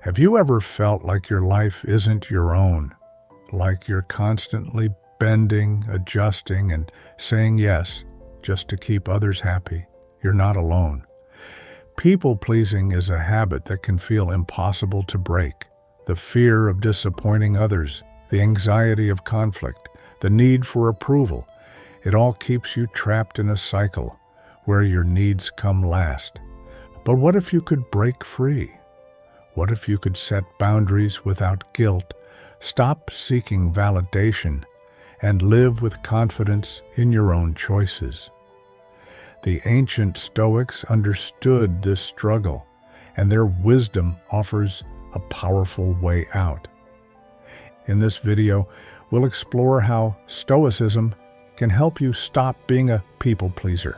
Have you ever felt like your life isn't your own? Like you're constantly bending, adjusting, and saying yes just to keep others happy? You're not alone. People-pleasing is a habit that can feel impossible to break. The fear of disappointing others, the anxiety of conflict, the need for approval, it all keeps you trapped in a cycle where your needs come last. But what if you could break free? What if you could set boundaries without guilt, stop seeking validation, and live with confidence in your own choices? The ancient Stoics understood this struggle, and their wisdom offers a powerful way out. In this video, we'll explore how Stoicism can help you stop being a people pleaser.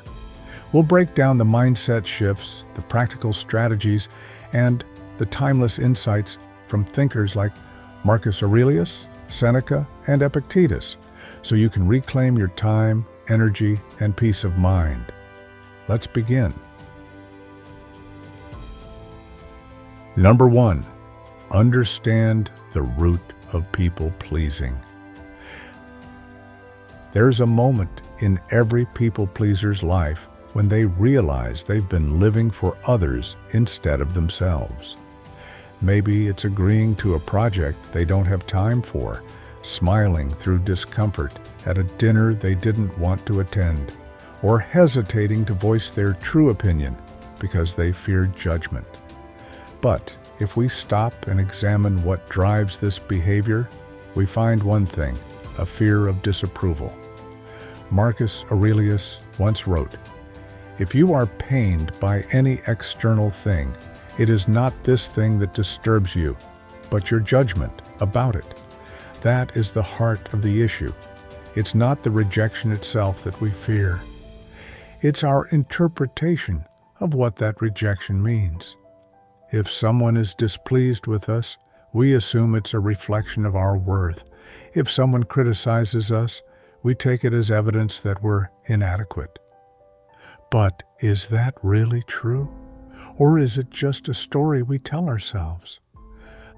We'll break down the mindset shifts, the practical strategies, and the timeless insights from thinkers like Marcus Aurelius, Seneca, and Epictetus, so you can reclaim your time, energy, and peace of mind. Let's begin. Number 1. Understand the root of people-pleasing. There's a moment in every people-pleaser's life when they realize they've been living for others instead of themselves. Maybe it's agreeing to a project they don't have time for, smiling through discomfort at a dinner they didn't want to attend, or hesitating to voice their true opinion because they feared judgment. But if we stop and examine what drives this behavior, we find one thing: a fear of disapproval. Marcus Aurelius once wrote, "If you are pained by any external thing, it is not this thing that disturbs you, but your judgment about it." That is the heart of the issue. It's not the rejection itself that we fear. It's our interpretation of what that rejection means. If someone is displeased with us, we assume it's a reflection of our worth. If someone criticizes us, we take it as evidence that we're inadequate. But is that really true? Or is it just a story we tell ourselves?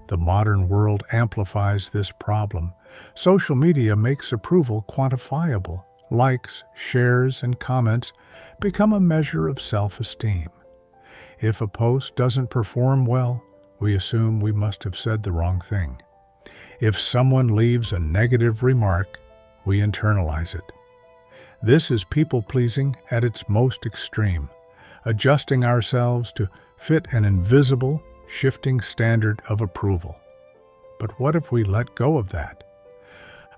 The modern world amplifies this problem. Social media makes approval quantifiable. Likes, shares, and comments become a measure of self-esteem. If a post doesn't perform well, we assume we must have said the wrong thing. If someone leaves a negative remark, we internalize it. This is people-pleasing at its most extreme, adjusting ourselves to fit an invisible, shifting standard of approval. But what if we let go of that?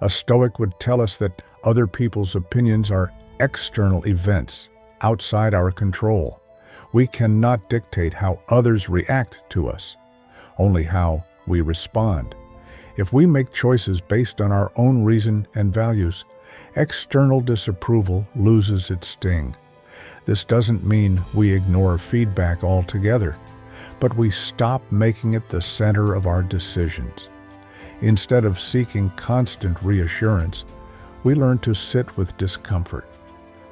A Stoic would tell us that other people's opinions are external events outside our control. We cannot dictate how others react to us, only how we respond. If we make choices based on our own reason and values, external disapproval loses its sting. This doesn't mean we ignore feedback altogether, but we stop making it the center of our decisions. Instead of seeking constant reassurance, we learn to sit with discomfort.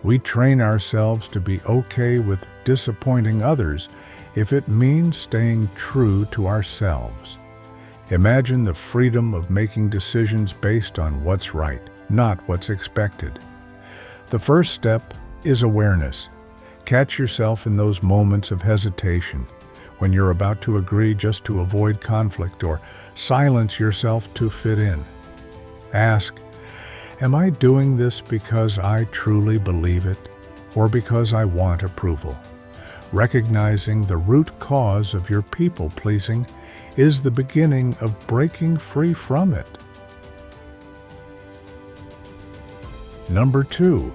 We train ourselves to be okay with disappointing others if it means staying true to ourselves. Imagine the freedom of making decisions based on what's right, not what's expected. The first step is awareness. Catch yourself in those moments of hesitation, when you're about to agree just to avoid conflict or silence yourself to fit in. Ask, am I doing this because I truly believe it, or because I want approval? Recognizing the root cause of your people-pleasing is the beginning of breaking free from it. Number 2,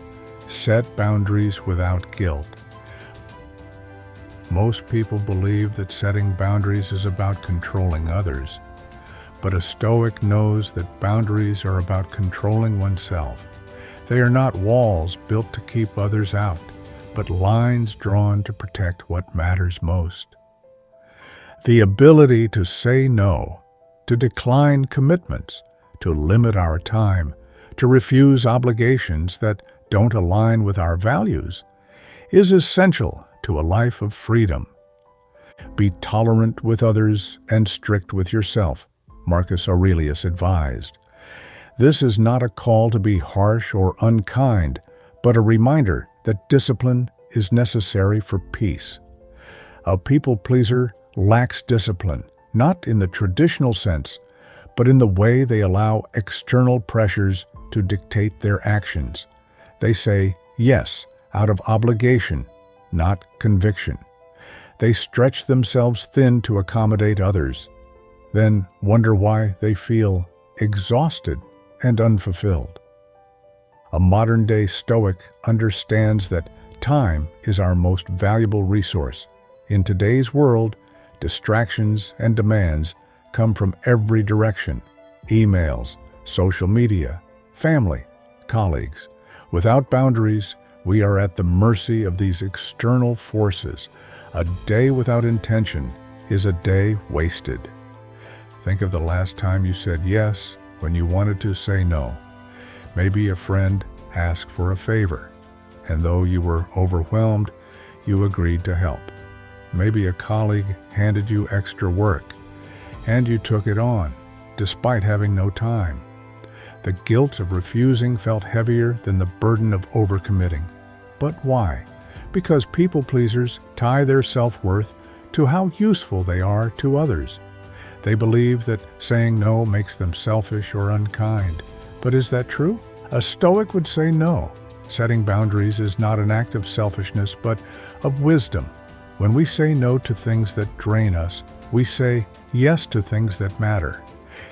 set boundaries without guilt. Most people believe that setting boundaries is about controlling others, but a Stoic knows that boundaries are about controlling oneself. They are not walls built to keep others out, but lines drawn to protect what matters most. The ability to say no, to decline commitments, to limit our time, to refuse obligations that don't align with our values, is essential to a life of freedom. Be tolerant with others and strict with yourself, Marcus Aurelius advised. This is not a call to be harsh or unkind, but a reminder that discipline is necessary for peace. A people-pleaser lacks discipline, not in the traditional sense, but in the way they allow external pressures to dictate their actions. They say yes out of obligation, not conviction. They stretch themselves thin to accommodate others, then wonder why they feel exhausted and unfulfilled. A modern-day Stoic understands that time is our most valuable resource. In today's world, distractions and demands come from every direction: emails, social media, family, colleagues. Without boundaries, we are at the mercy of these external forces. A day without intention is a day wasted. Think of the last time you said yes when you wanted to say no. Maybe a friend asked for a favor, and though you were overwhelmed, you agreed to help. Maybe a colleague handed you extra work, and you took it on, despite having no time. The guilt of refusing felt heavier than the burden of overcommitting. But why? Because people-pleasers tie their self-worth to how useful they are to others. They believe that saying no makes them selfish or unkind. But is that true? A Stoic would say no. Setting boundaries is not an act of selfishness, but of wisdom. When we say no to things that drain us, we say yes to things that matter.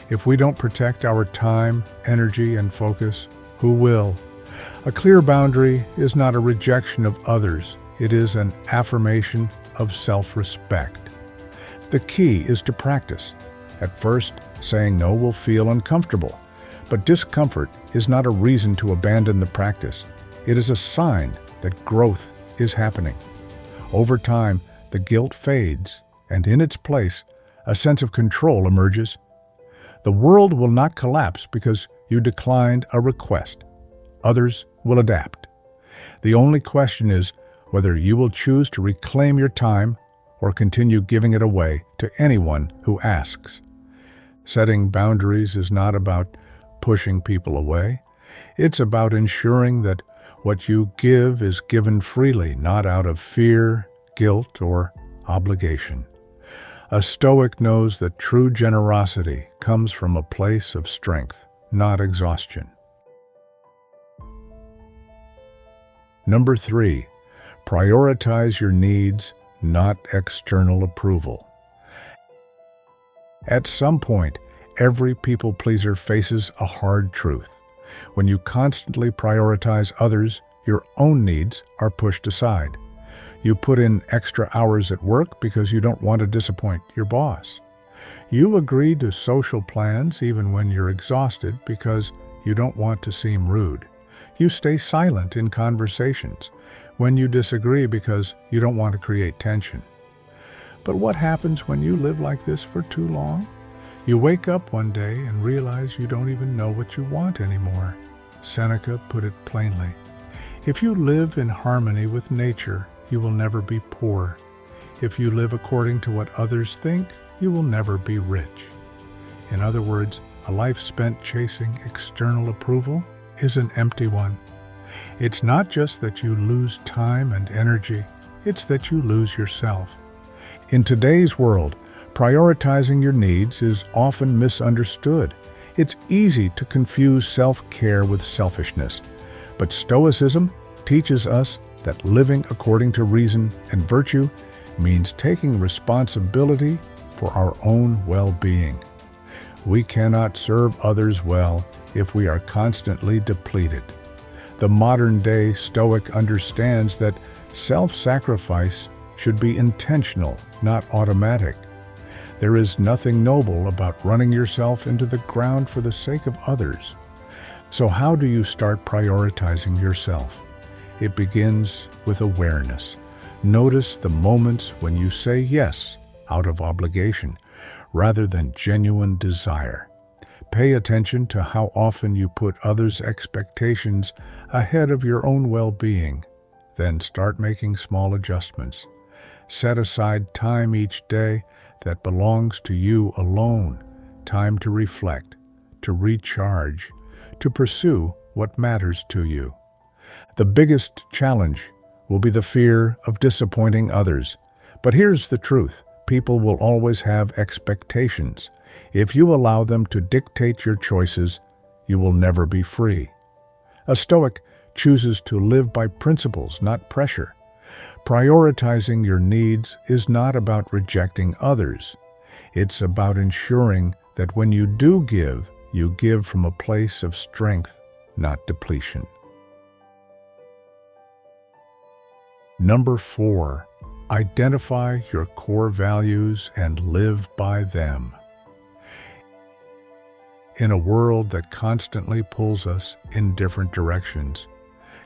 If we don't protect our time, energy, and focus, who will? A clear boundary is not a rejection of others. It is an affirmation of self-respect. The key is to practice. At first, saying no will feel uncomfortable, but discomfort is not a reason to abandon the practice. It is a sign that growth is happening. Over time, the guilt fades, and in its place, a sense of control emerges. The world will not collapse because you declined a request. Others will adapt. The only question is whether you will choose to reclaim your time or continue giving it away to anyone who asks. Setting boundaries is not about pushing people away. It's about ensuring that what you give is given freely, not out of fear, guilt, or obligation. A Stoic knows that true generosity comes from a place of strength, not exhaustion. Number 3, prioritize your needs, not external approval. At some point, every people-pleaser faces a hard truth. When you constantly prioritize others, your own needs are pushed aside. You put in extra hours at work because you don't want to disappoint your boss. You agree to social plans even when you're exhausted because you don't want to seem rude. You stay silent in conversations when you disagree because you don't want to create tension. But what happens when you live like this for too long? You wake up one day and realize you don't even know what you want anymore. Seneca put it plainly. If you live in harmony with nature, you will never be poor. If you live according to what others think, you will never be rich. In other words, a life spent chasing external approval is an empty one. It's not just that you lose time and energy, it's that you lose yourself. In today's world, prioritizing your needs is often misunderstood. It's easy to confuse self-care with selfishness, but Stoicism teaches us that living according to reason and virtue means taking responsibility for our own well-being. We cannot serve others well if we are constantly depleted. The modern-day Stoic understands that self-sacrifice should be intentional, not automatic. There is nothing noble about running yourself into the ground for the sake of others. So how do you start prioritizing yourself? It begins with awareness. Notice the moments when you say yes out of obligation rather than genuine desire. Pay attention to how often you put others' expectations ahead of your own well-being. Then start making small adjustments. Set aside time each day that belongs to you alone, time to reflect, to recharge, to pursue what matters to you. The biggest challenge will be the fear of disappointing others. But here's the truth. People will always have expectations. If you allow them to dictate your choices, you will never be free. A Stoic chooses to live by principles, not pressure. Prioritizing your needs is not about rejecting others. It's about ensuring that when you do give, you give from a place of strength, not depletion. Number 4, identify your core values and live by them. In a world that constantly pulls us in different directions,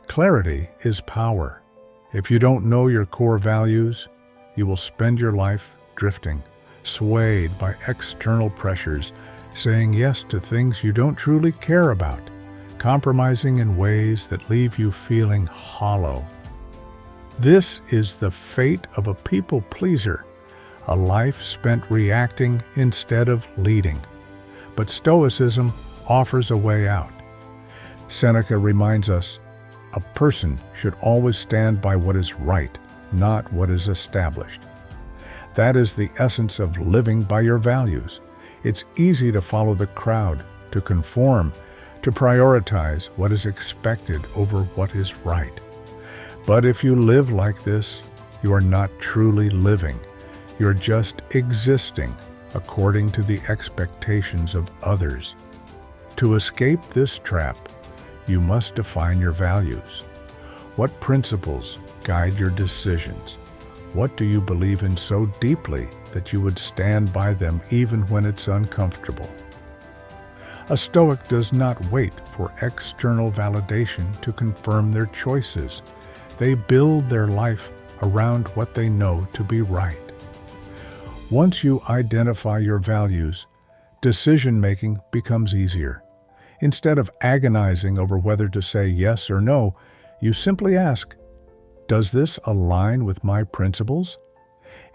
clarity is power. If you don't know your core values, you will spend your life drifting, swayed by external pressures, saying yes to things you don't truly care about, compromising in ways that leave you feeling hollow. This is the fate of a people pleaser, a life spent reacting instead of leading. But Stoicism offers a way out. Seneca reminds us, a person should always stand by what is right, not what is established. That is the essence of living by your values. It's easy to follow the crowd, to conform, to prioritize what is expected over what is right. But if you live like this, you are not truly living. You're just existing according to the expectations of others. To escape this trap, you must define your values. What principles guide your decisions? What do you believe in so deeply that you would stand by them even when it's uncomfortable? A Stoic does not wait for external validation to confirm their choices. They build their life around what they know to be right. Once you identify your values, decision-making becomes easier. Instead of agonizing over whether to say yes or no, you simply ask, does this align with my principles?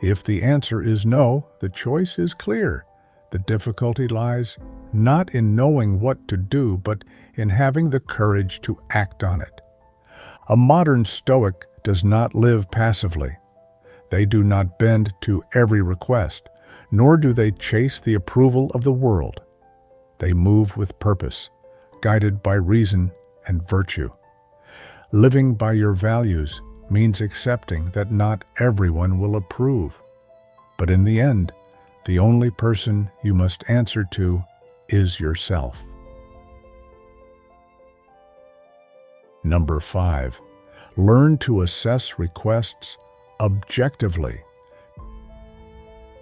If the answer is no, the choice is clear. The difficulty lies not in knowing what to do, but in having the courage to act on it. A modern Stoic does not live passively. They do not bend to every request, nor do they chase the approval of the world. They move with purpose, guided by reason and virtue. Living by your values means accepting that not everyone will approve. But in the end, the only person you must answer to is yourself. Number 5, learn to assess requests objectively.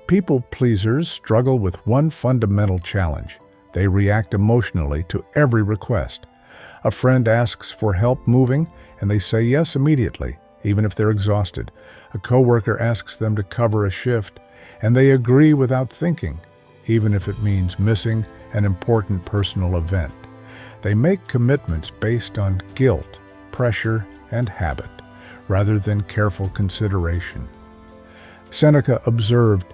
People pleasers struggle with one fundamental challenge. They react emotionally to every request. A friend asks for help moving, and they say yes immediately, even if they're exhausted. A coworker asks them to cover a shift, and they agree without thinking, even if it means missing an important personal event. They make commitments based on guilt, pressure, and habit, rather than careful consideration. Seneca observed,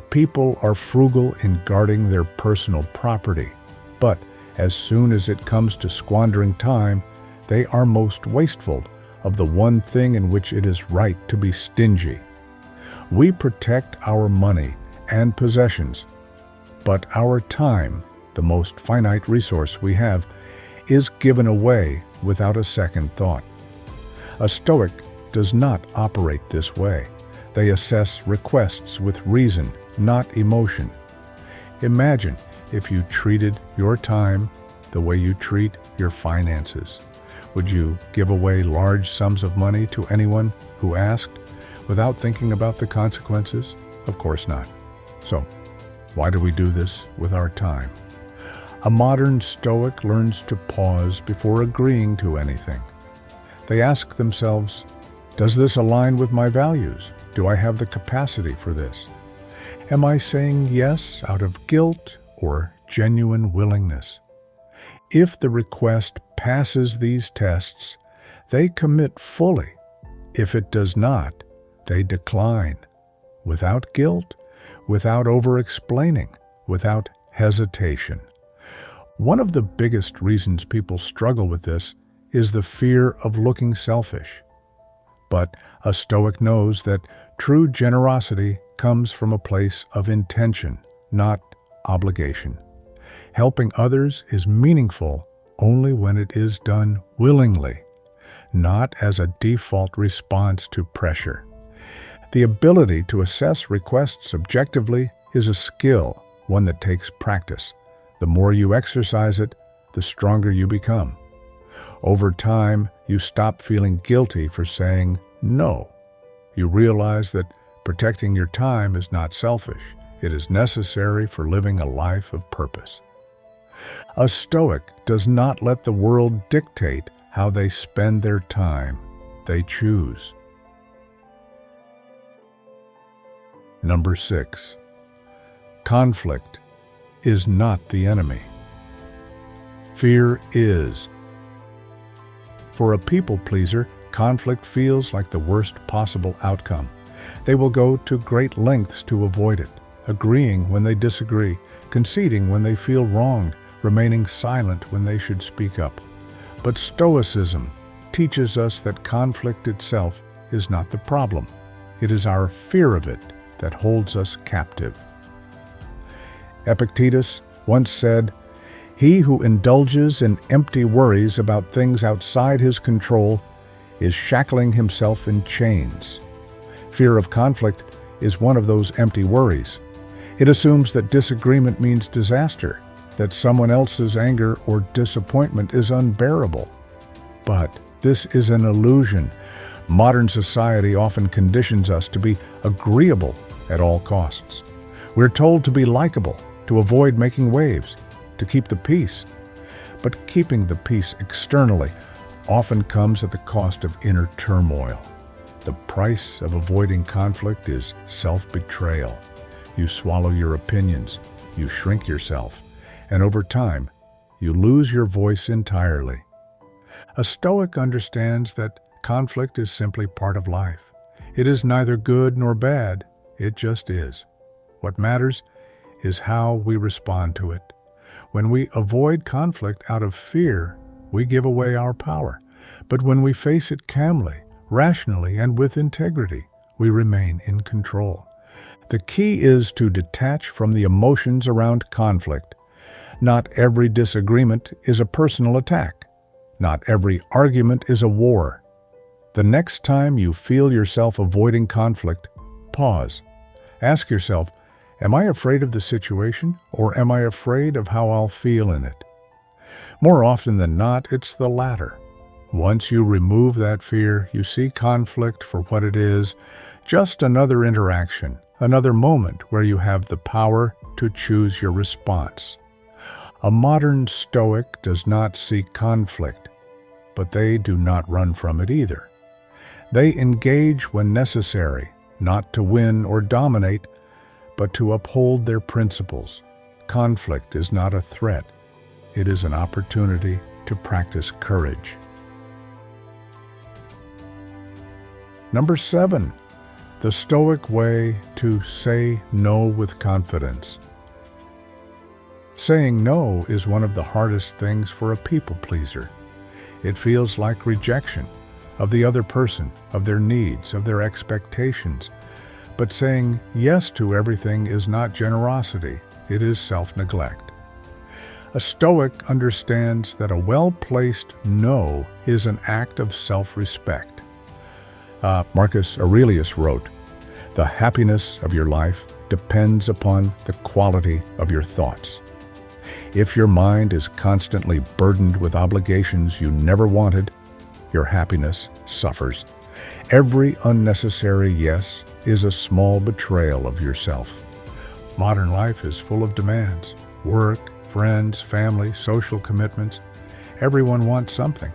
people are frugal in guarding their personal property, but as soon as it comes to squandering time, they are most wasteful of the one thing in which it is right to be stingy. We protect our money and possessions, but our time, the most finite resource we have, is given away without a second thought. A Stoic does not operate this way. They assess requests with reason, not emotion. Imagine if you treated your time the way you treat your finances. Would you give away large sums of money to anyone who asked without thinking about the consequences? Of course not. So, why do we do this with our time? A modern Stoic learns to pause before agreeing to anything. They ask themselves, does this align with my values? Do I have the capacity for this? Am I saying yes out of guilt or genuine willingness? If the request passes these tests, they commit fully. If it does not, They decline, without guilt, without over-explaining, without hesitation. One of the biggest reasons people struggle with this is the fear of looking selfish. But a Stoic knows that true generosity comes from a place of intention, not obligation. Helping others is meaningful only when it is done willingly, not as a default response to pressure. The ability to assess requests objectively is a skill, one that takes practice. The more you exercise it, the stronger you become. Over time, you stop feeling guilty for saying no. You realize that protecting your time is not selfish. It is necessary for living a life of purpose. A Stoic does not let the world dictate how they spend their time. They choose. Number 6. Conflict is not the enemy. Fear is. For a people pleaser, conflict feels like the worst possible outcome. They will go to great lengths to avoid it, agreeing when they disagree, conceding when they feel wronged, remaining silent when they should speak up. But Stoicism teaches us that conflict itself is not the problem. It is our fear of it that holds us captive. Epictetus once said, "He who indulges in empty worries about things outside his control is shackling himself in chains." Fear of conflict is one of those empty worries. It assumes that disagreement means disaster, that someone else's anger or disappointment is unbearable. But this is an illusion. Modern society often conditions us to be agreeable at all costs. We're told to be likable, to avoid making waves, to keep the peace. But keeping the peace externally often comes at the cost of inner turmoil. The price of avoiding conflict is self-betrayal. You swallow your opinions, you shrink yourself, and over time, you lose your voice entirely. A Stoic understands that conflict is simply part of life. It is neither good nor bad, it just is. What matters is how we respond to it. When we avoid conflict out of fear, we give away our power. But when we face it calmly, rationally, and with integrity, we remain in control. The key is to detach from the emotions around conflict. Not every disagreement is a personal attack. Not every argument is a war. The next time you feel yourself avoiding conflict, pause. Ask yourself, am I afraid of the situation, or am I afraid of how I'll feel in it? More often than not, it's the latter. Once you remove that fear, you see conflict for what it is, just another interaction, another moment where you have the power to choose your response. A modern Stoic does not seek conflict, but they do not run from it either. They engage when necessary, not to win or dominate, but to uphold their principles. Conflict is not a threat. It is an opportunity to practice courage. Number 7, the Stoic way to say no with confidence. Saying no is one of the hardest things for a people pleaser. It feels like rejection of the other person, of their needs, of their expectations. But saying yes to everything is not generosity, it is self-neglect. A Stoic understands that a well-placed no is an act of self-respect. Marcus Aurelius wrote, "The happiness of your life depends upon the quality of your thoughts." If your mind is constantly burdened with obligations you never wanted, your happiness suffers. Every unnecessary yes is a small betrayal of yourself. Modern life is full of demands. Work, friends, family, social commitments. Everyone wants something.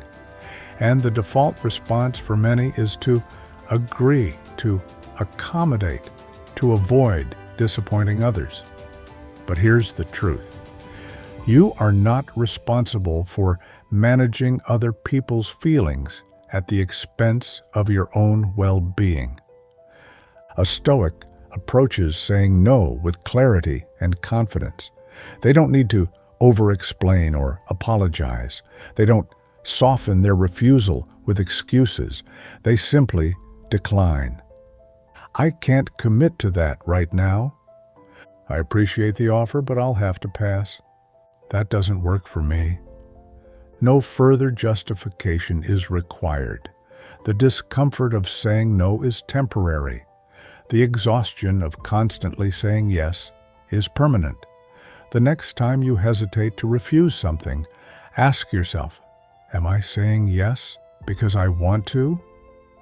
And the default response for many is to agree, to accommodate, to avoid disappointing others. But here's the truth. You are not responsible for managing other people's feelings at the expense of your own well-being. A Stoic approaches saying no with clarity and confidence. They don't need to over-explain or apologize. They don't soften their refusal with excuses. They simply decline. I can't commit to that right now. I appreciate the offer, but I'll have to pass. That doesn't work for me. No further justification is required. The discomfort of saying no is temporary. The exhaustion of constantly saying yes is permanent. The next time you hesitate to refuse something, ask yourself, am I saying yes because I want to,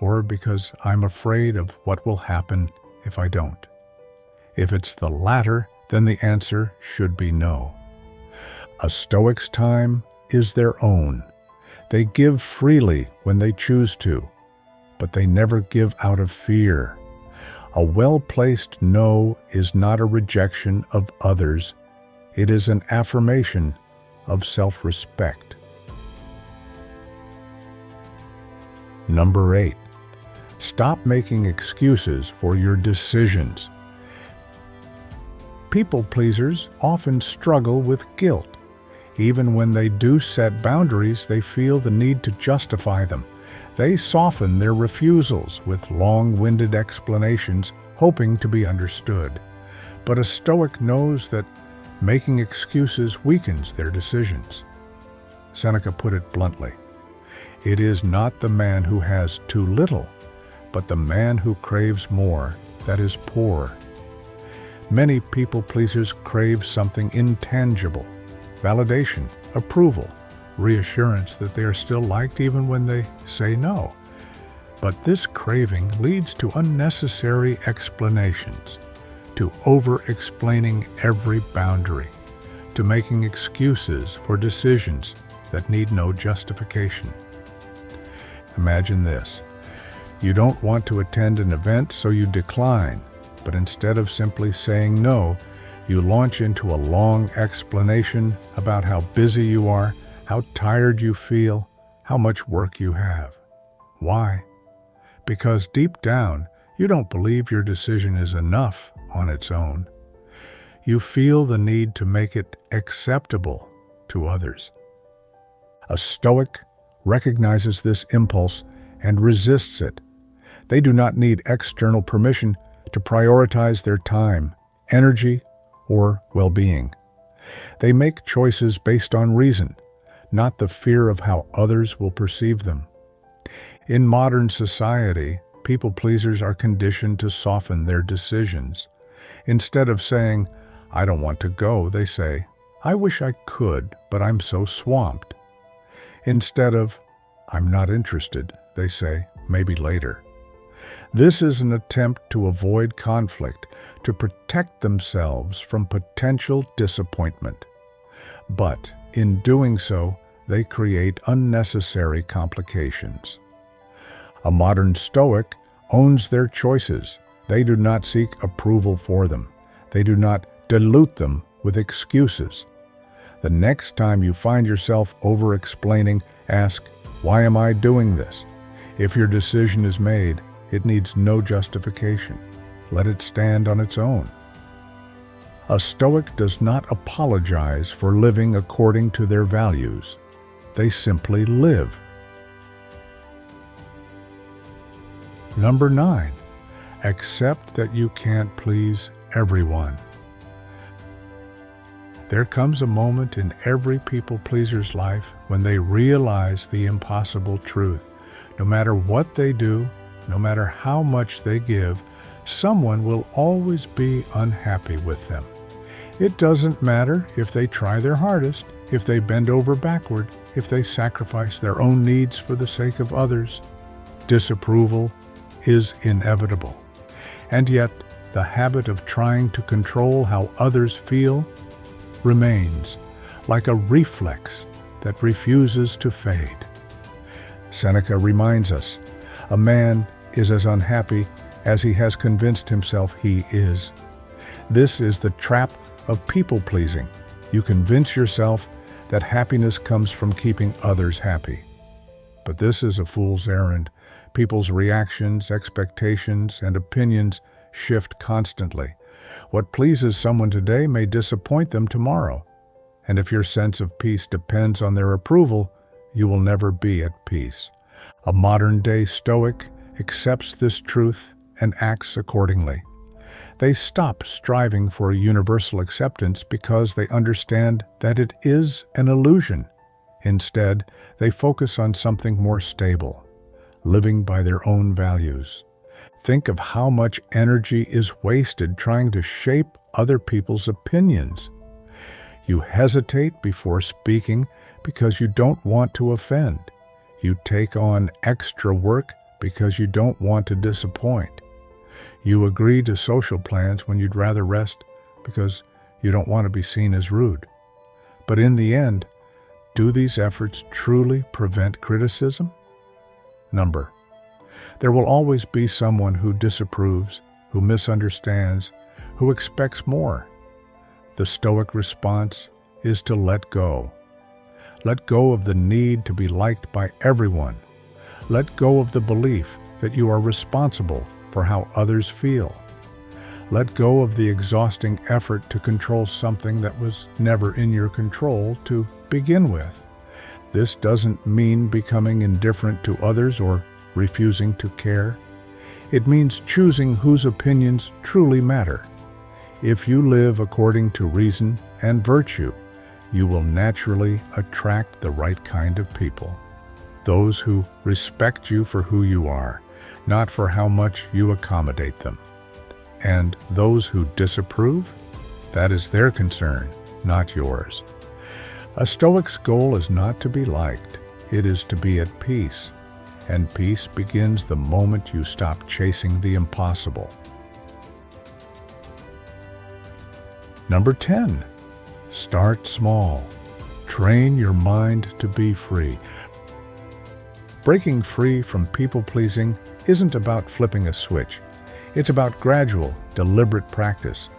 or because I'm afraid of what will happen if I don't? If it's the latter, then the answer should be no. A Stoic's time is their own. They give freely when they choose to, but they never give out of fear. A well-placed no is not a rejection of others. It is an affirmation of self-respect. Number 8. Stop making excuses for your decisions. People pleasers often struggle with guilt. Even when they do set boundaries, they feel the need to justify them. They soften their refusals with long-winded explanations, hoping to be understood. But a Stoic knows that making excuses weakens their decisions. Seneca put it bluntly, "It is not the man who has too little, but the man who craves more that is poor." Many people pleasers crave something intangible: validation, approval, reassurance that they are still liked even when they say no. But this craving leads to unnecessary explanations, to over-explaining every boundary, to making excuses for decisions that need no justification. Imagine this. You don't want to attend an event, so you decline, but instead of simply saying no, you launch into a long explanation about how busy you are, how tired you feel, how much work you have. Why? Because deep down, you don't believe your decision is enough on its own. You feel the need to make it acceptable to others. A Stoic recognizes this impulse and resists it. They do not need external permission to prioritize their time, energy, or well-being. They make choices based on reason, not the fear of how others will perceive them. In modern society, people pleasers are conditioned to soften their decisions. Instead of saying, "I don't want to go," they say, "I wish I could, but I'm so swamped." Instead of, "I'm not interested," they say, "maybe later." This is an attempt to avoid conflict, to protect themselves from potential disappointment. But in doing so, they create unnecessary complications. A modern Stoic owns their choices. They do not seek approval for them. They do not dilute them with excuses. The next time you find yourself over-explaining, ask, "Why am I doing this?" If your decision is made, it needs no justification. Let it stand on its own. A Stoic does not apologize for living according to their values. They simply live. Number 9. Accept that you can't please everyone. There comes a moment in every people pleaser's life when they realize the impossible truth. No matter what they do, no matter how much they give, someone will always be unhappy with them. It doesn't matter if they try their hardest, if they bend over backward, if they sacrifice their own needs for the sake of others. Disapproval is inevitable. And yet, the habit of trying to control how others feel remains, like a reflex that refuses to fade. Seneca reminds us, a man is as unhappy as he has convinced himself he is. This is the trap of people-pleasing. You convince yourself that happiness comes from keeping others happy. But this is a fool's errand. People's reactions, expectations, and opinions shift constantly. What pleases someone today may disappoint them tomorrow. And if your sense of peace depends on their approval, you will never be at peace. A modern-day Stoic accepts this truth and acts accordingly. They stop striving for a universal acceptance because they understand that it is an illusion. Instead, they focus on something more stable, living by their own values. Think of how much energy is wasted trying to shape other people's opinions. You hesitate before speaking because you don't want to offend. You take on extra work because you don't want to disappoint. You agree to social plans when you'd rather rest because you don't want to be seen as rude. But in the end, do these efforts truly prevent criticism? There will always be someone who disapproves, who misunderstands, who expects more. The Stoic response is to let go. Let go of the need to be liked by everyone. Let go of the belief that you are responsible for how others feel. Let go of the exhausting effort to control something that was never in your control to begin with. This doesn't mean becoming indifferent to others or refusing to care. It means choosing whose opinions truly matter. If you live according to reason and virtue, you will naturally attract the right kind of people. Those who respect you for who you are, not for how much you accommodate them. And those who disapprove, that is their concern, not yours. A Stoic's goal is not to be liked, it is to be at peace. And peace begins the moment you stop chasing the impossible. 10. Start small. Train your mind to be free. Breaking free from people-pleasing isn't about flipping a switch. It's about gradual, deliberate practice.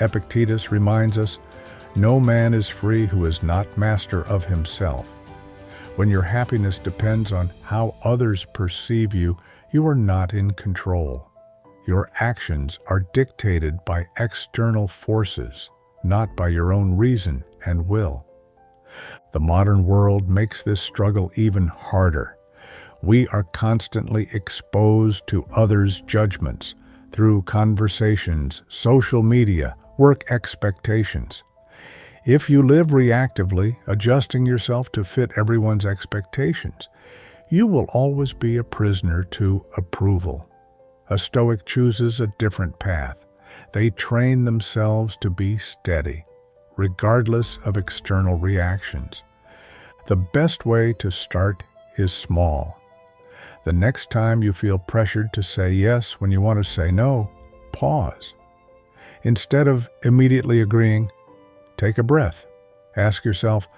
Epictetus reminds us, no man is free who is not master of himself. When your happiness depends on how others perceive you, you are not in control. Your actions are dictated by external forces, not by your own reason and will. The modern world makes this struggle even harder. We are constantly exposed to others' judgments through conversations, social media, work expectations. If you live reactively, adjusting yourself to fit everyone's expectations, you will always be a prisoner to approval. A Stoic chooses a different path. They train themselves to be steady, regardless of external reactions. The best way to start is small. The next time you feel pressured to say yes when you want to say no, pause. Instead of immediately agreeing, take a breath. Ask yourself,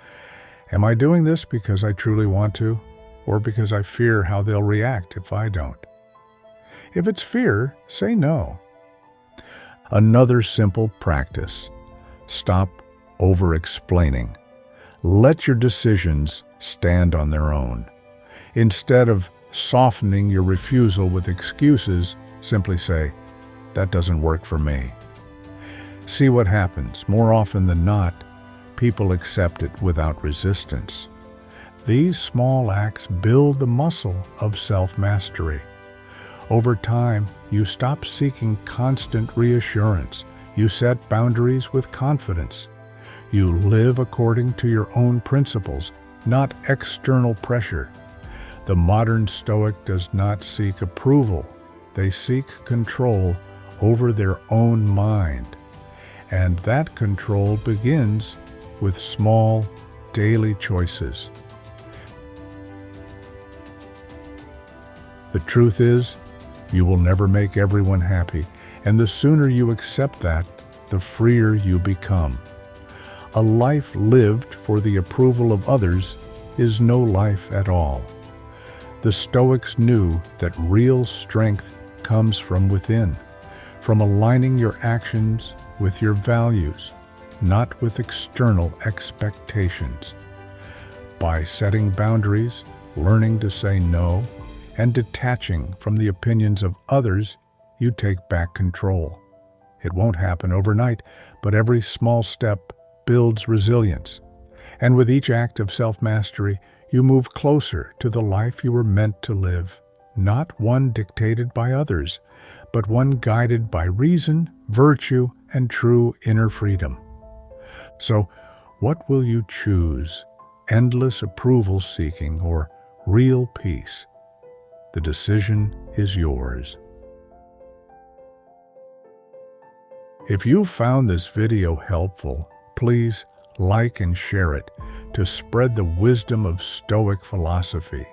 am I doing this because I truly want to, or because I fear how they'll react if I don't? If it's fear, say no. Another simple practice. Stop over-explaining. Let your decisions stand on their own. Instead of softening your refusal with excuses, simply say, that doesn't work for me. See what happens. More often than not, people accept it without resistance. These small acts build the muscle of self-mastery. Over time, you stop seeking constant reassurance. You set boundaries with confidence. You live according to your own principles, not external pressure. The modern Stoic does not seek approval. They seek control over their own mind. And that control begins with small, daily choices. The truth is, you will never make everyone happy, and the sooner you accept that, the freer you become. A life lived for the approval of others is no life at all. The Stoics knew that real strength comes from within, from aligning your actions with your values, not with external expectations. By setting boundaries, learning to say no, and detaching from the opinions of others, you take back control. It won't happen overnight, but every small step builds resilience. And with each act of self-mastery, you move closer to the life you were meant to live, not one dictated by others, but one guided by reason, virtue, and true inner freedom. So, what will you choose? Endless approval seeking or real peace? The decision is yours. If you found this video helpful, please like and share it to spread the wisdom of Stoic philosophy.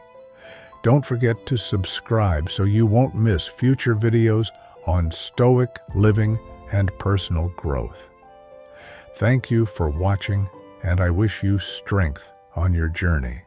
Don't forget to subscribe so you won't miss future videos on Stoic living and personal growth. Thank you for watching, and I wish you strength on your journey.